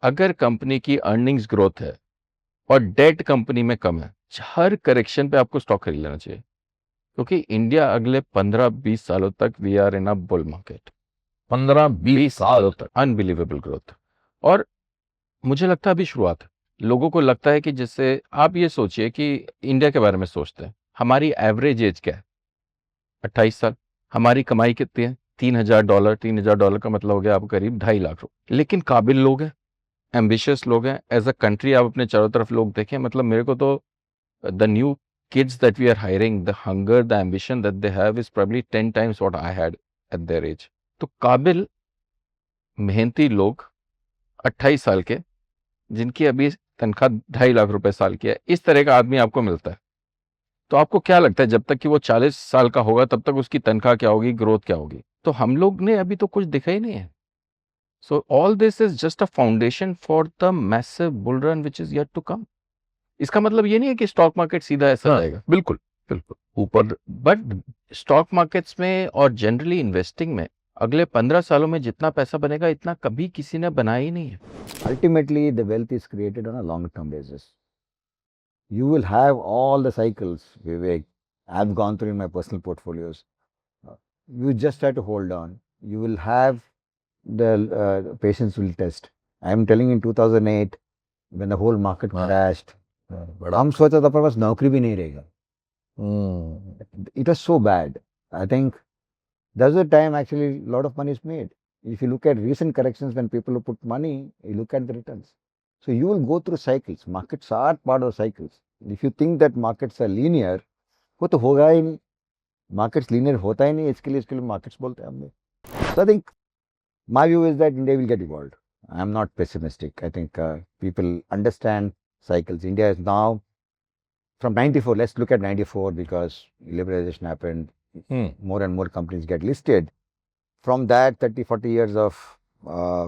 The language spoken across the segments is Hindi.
अगर कंपनी की अर्निंग्स ग्रोथ है और डेट कंपनी में कम है, हर करेक्शन पे आपको स्टॉक खरीद लेना चाहिए, क्योंकि इंडिया अगले 15-20 सालों तक we are in a bull market. 15-20 साल तक अनबिलीवेबल ग्रोथ। और मुझे लगता है अभी शुरुआत है। लोगों को लगता है कि जैसे आप ये सोचिए कि इंडिया के बारे में सोचते हैं, हमारी एवरेज एज क्या है? 28 साल। हमारी कमाई कितनी है? $3,000। $3,000 का मतलब हो गया आपको करीब 2.5 लाख रुपए। लेकिन काबिल लोग हैं, एम्बिशियस लोग हैं। एज अ कंट्री आप अपने चारों तरफ लोग देखें, मतलब मेरे को तो the new kids that we are hiring, the hunger, the ambition that they have is probably 10 times what I had at their age. तो काबिल मेहनती लोग 28 साल के, जिनकी अभी तनख्वाह 2.5 लाख रुपए साल की है, इस तरह का आदमी आपको मिलता है। तो आपको क्या लगता है जब तक कि वो 40 साल का होगा तब तक उसकी तनख्वाह क्या होगी, ग्रोथ क्या होगी? तो हम लोग ने अभी तो कुछ दिखा ही नहीं है। So all this is just a foundation for the massive bull run which is yet to come. इसका मतलब ये नहीं है कि स्टॉक मार्केट सीधा ऐसा जाएगा, बिल्कुल बिल्कुल ऊपर। बट स्टॉक मार्केट्स में और जनरली इन्वेस्टिंग में अगले 15 सालों में जितना पैसा बनेगा इतना कभी किसी ने बनाया ही नहीं है। Ultimately, the wealth is created on a long-term basis. You will have all the cycles, Vivek. I've gone through in my personal portfolios. You just have to hold on. You will have the patience will test. I'm telling you, in 2008, when the whole market crashed, हम सोचा था पर बस नौकरी भी नहीं रहेगा. It was so bad. I think that's the time actually a lot of money is made. If you look at recent corrections, when people put money, you look at the returns. So you will go through cycles. Markets are part of cycles. If you think that markets are linear, वो तो होगा ही नहीं. Markets linear होता ही नहीं, इसके लिए markets बोलते हैं हमने. So I think my view is that India will get evolved. I am not pessimistic. I think people understand cycles. India is now from 94. Let's look at 94 because liberalization happened. More and more companies get listed. From that 30-40 years of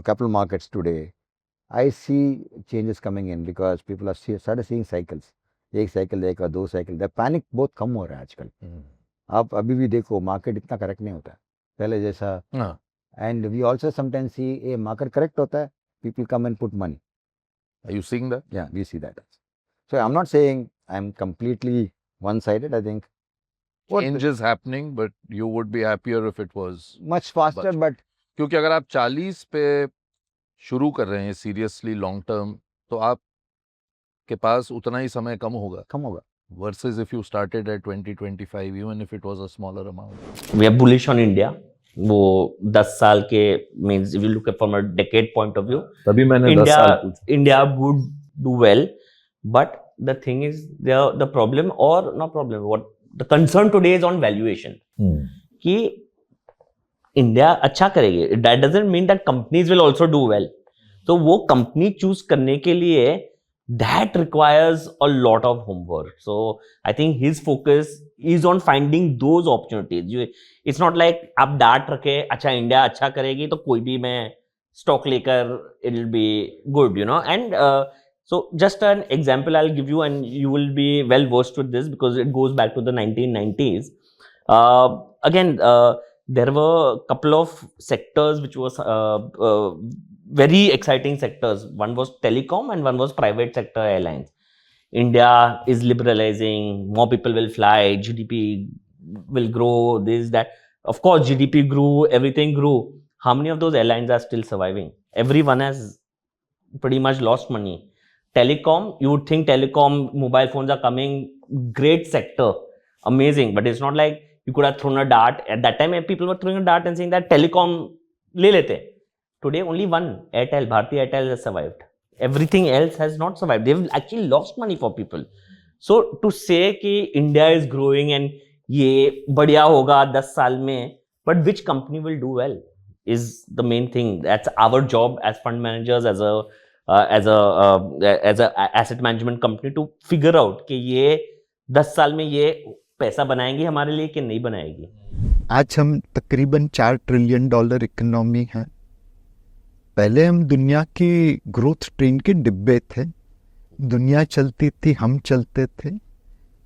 capital markets today, I see changes coming in because people are started seeing cycles. एक साइकिल देखा, 2 साइकिल, पैनिक बहुत कम हो रहा है आजकल. आप अभी भी देखो मार्केट इतना करेक्ट नहीं होता है पहले जैसा. And we also sometimes see a market correct होता है, people come and put money. Are you seeing that? Yeah, we see that. So I'm not saying I'm completely one-sided. I think change is happening, but you would be happier if it was much faster. But क्योंकि अगर आप 40 पे शुरू कर रहे हैं सीरियसली लॉन्ग टर्म, तो आप के पास उतना ही समय कम होगा versus if you started at 20-25, even if it was a smaller amount. We are bullish on India. वो 10 साल के means if you look at from a decade point of view, तभी मैंने 10 साल पूछा. India would do well, but the thing is the problem or not problem, what the concern today is on valuation. कि इंडिया अच्छा करेगी, that doesn't mean that companies will also do well. तो वो कंपनी चूज करने के लिए that requires a lot of homework. So I think his focus is on finding those opportunities. It's not like आप डाट रखे अच्छा इंडिया अच्छा करेगी तो कोई भी मैं स्टॉक लेकर it'll be good, you know. And so just an example I'll give you, and you will be well versed with this because it goes back to the 1990s. Again, there were a couple of sectors which was very exciting sectors. One was telecom and one was private sector airlines. India is liberalizing, more people will fly, GDP will grow, this, that. Of course, GDP grew, everything grew. How many of those airlines are still surviving? Everyone has pretty much lost money. Telecom, you would think telecom, mobile phones are coming, great sector, amazing, but it's not like you could have thrown a dart. At that time, people were throwing a dart and saying that telecom le lete. Today, only one, Airtel, Bharti Airtel has survived. Everything else has not survived. They've actually lost money for people. So, to say कि India is growing and ये बढ़िया होगा 10 साल में, but which company will do well is the main thing. That's our job as fund managers, as a asset management company to figure out कि ये 10 साल में ये पैसा बनाएंगी हमारे लिए कि नहीं बनाएगी. आज हम तकरीबन $4 ट्रिलियन इकोनॉमी है. पहले हम दुनिया की ग्रोथ ट्रेन के डिब्बे थे. दुनिया चलती थी, हम चलते थे.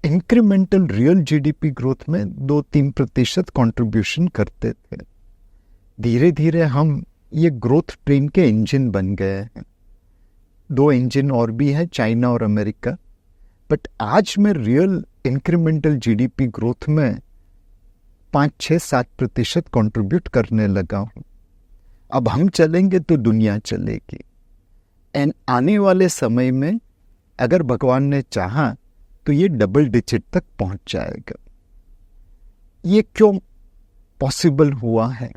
इंक्रीमेंटल रियल जीडीपी ग्रोथ में 2-3% कंट्रीब्यूशन करते थे. धीरे धीरे हम ये ग्रोथ ट्रेन के इंजन बन गए हैं. 2 इंजन और भी है, चाइना और अमेरिका। बट आज मैं रियल इंक्रीमेंटल जीडीपी ग्रोथ में 5-6-7% कंट्रीब्यूट करने लगा हूँ। अब हम चलेंगे तो दुनिया चलेगी। एंड आने वाले समय में अगर भगवान ने चाहा तो ये डबल डिजिट तक पहुंच जाएगा। ये क्यों पॉसिबल हुआ है?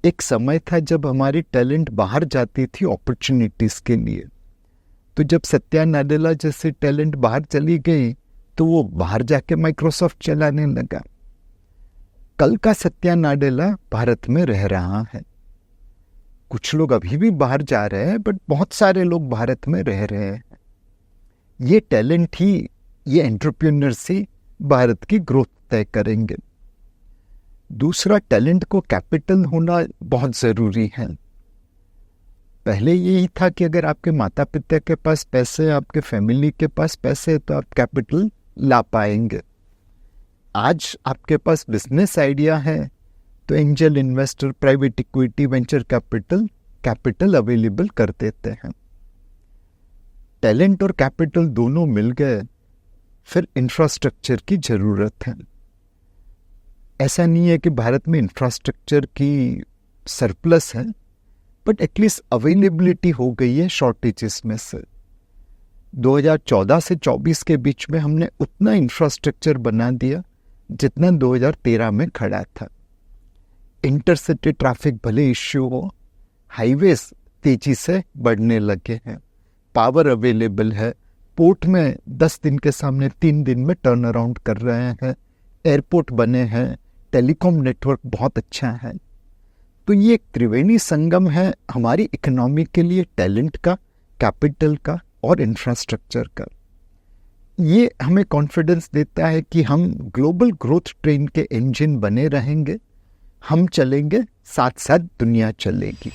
एक समय था जब हमारी टैलेंट बाहर जाती थी अपॉर्चुनिटीज के लिए। तो जब सत्या नाडेला जैसे टैलेंट बाहर चली गई तो वो बाहर जाके माइक्रोसॉफ्ट चलाने लगा। कल का सत्या नाडेला भारत में रह रहा है। कुछ लोग अभी भी बाहर जा रहे हैं, बट बहुत सारे लोग भारत में रह रहे हैं। ये टैलेंट ही, ये एंटरप्रेन्योर्स ही भारत की ग्रोथ तय करेंगे। दूसरा, टैलेंट को कैपिटल होना बहुत ज़रूरी है। पहले यही था कि अगर आपके माता पिता के पास पैसे, आपके फैमिली के पास पैसे, तो आप कैपिटल ला पाएंगे। आज आपके पास बिजनेस आइडिया है तो angel investor, private equity, venture capital available कर देते हैं। टैलेंट और कैपिटल दोनों मिल गए, फिर इंफ्रास्ट्रक्चर की ज़रूरत है। ऐसा नहीं है कि भारत में इंफ्रास्ट्रक्चर की सरप्लस है, बट एटलीस्ट अवेलेबिलिटी हो गई है शॉर्टेजेस में से। 2014 से 24 के बीच में हमने उतना इंफ्रास्ट्रक्चर बना दिया जितना 2013 में खड़ा था। इंटरसिटी ट्रैफिक भले इश्यू हो, हाईवेज तेजी से बढ़ने लगे हैं, पावर अवेलेबल है, पोर्ट में 10 दिन के सामने 3 दिन में टर्न अराउंड कर रहे हैं, एयरपोर्ट बने हैं, टेलीकॉम नेटवर्क बहुत अच्छा है। तो ये एक त्रिवेणी संगम है हमारी इकोनॉमी के लिए, टैलेंट का, कैपिटल का और इंफ्रास्ट्रक्चर का। ये हमें कॉन्फिडेंस देता है कि हम ग्लोबल ग्रोथ ट्रेन के इंजन बने रहेंगे। हम चलेंगे, साथ साथ दुनिया चलेगी।